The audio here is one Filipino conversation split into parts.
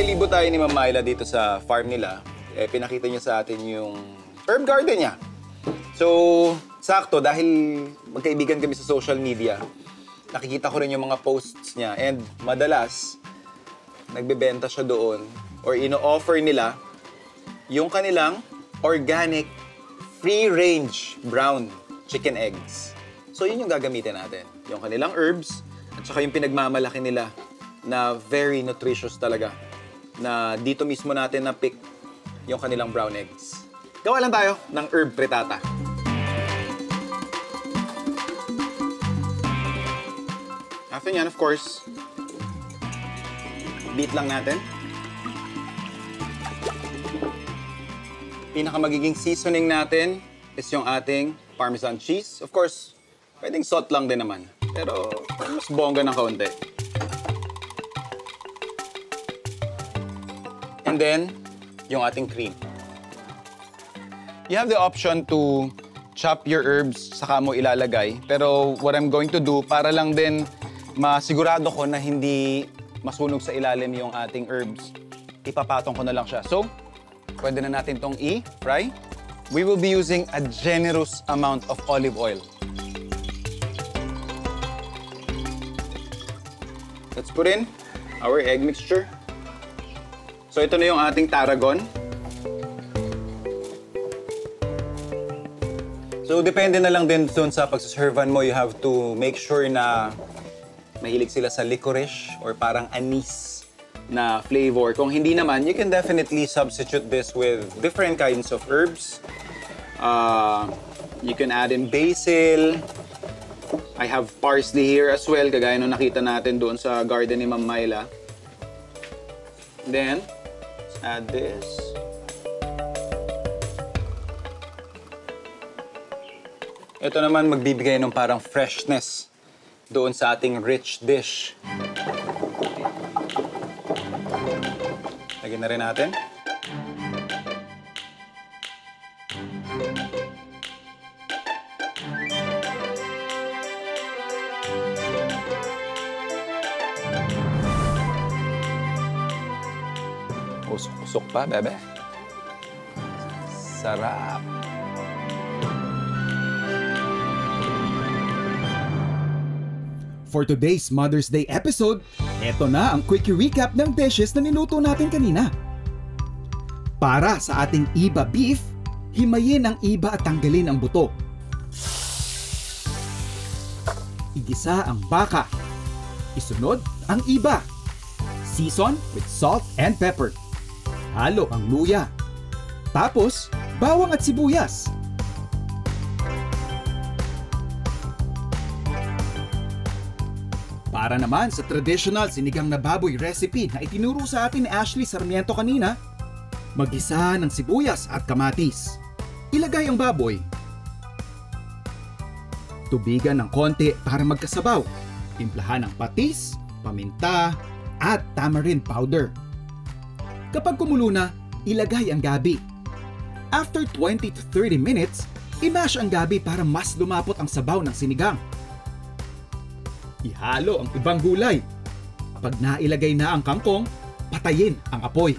Libo tayo ni Ma'am Myla dito sa farm nila. Pinakita niya sa atin yung herb garden niya. So, sakto dahil magkaibigan kami sa social media, nakikita ko rin yung mga posts niya and madalas nagbebenta siya doon or ino-offer nila yung kanilang organic free-range brown chicken eggs. So, yun yung gagamitin natin. Yung kanilang herbs at saka yung pinagmamalaki nila na very nutritious talaga. Na dito mismo natin na-pick yung kanilang brown eggs. Gawa lang tayo ng herb frittata. After nyan, of course, beat lang natin. Pinaka magiging seasoning natin is yung ating Parmesan cheese. Of course, pwedeng salt lang din naman. Pero mas bongga ng kaunti. And then, yung ating cream. You have the option to chop your herbs, saka mo ilalagay. Pero what I'm going to do, para lang din masigurado ko na hindi masunog sa ilalim yung ating herbs, ipapatong ko na lang siya. So, pwede na natin itong i-fry. We will be using a generous amount of olive oil. Let's put in our egg mixture. So, ito na yung ating tarragon. So, depende na lang din dun sa pagsaservan mo. You have to make sure na mahilig sila sa licorice or parang anise na flavor. Kung hindi naman, you can definitely substitute this with different kinds of herbs. You can add in basil. I have parsley here as well, kagaya nung nakita natin doon sa garden ni Ma'am Myla. Then, let's add this. Ito naman magbibigay ng parang freshness doon sa ating rich dish. Lagyan na rin natin. Usok-usok pa, bebe. Sarap. For today's Mother's Day episode, eto na ang quickie recap ng dishes na niluto natin kanina. Para sa ating iba beef, himayin ang iba at tanggalin ang buto. Igisa ang baka. Isunod ang iba. Season with salt and pepper. Halo ang luya. Tapos, bawang at sibuyas. Para naman sa traditional sinigang na baboy recipe na itinuro sa atin ni Ashley Sarmiento kanina, magisa ng sibuyas at kamatis. Ilagay ang baboy. Tubigan ng konti para magkasabaw. Timplahan ng patis, paminta, at tamarind powder. Kapag kumulo na, ilagay ang gabi. After 20 to 30 minutes, i-mash ang gabi para mas lumapot ang sabaw ng sinigang. Ihalo ang ibang gulay. Pag nailagay na ang kangkong, patayin ang apoy.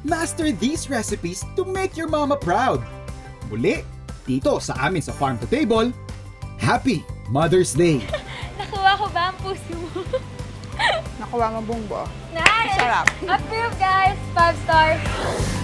Master these recipes to make your mama proud. Muli, dito sa amin sa Farm to Table, Happy Mother's Day! Nakuha ko ba ang puso mo? Nakuha mo bungbo. Nice! Sarap. Approve, guys! 5 stars!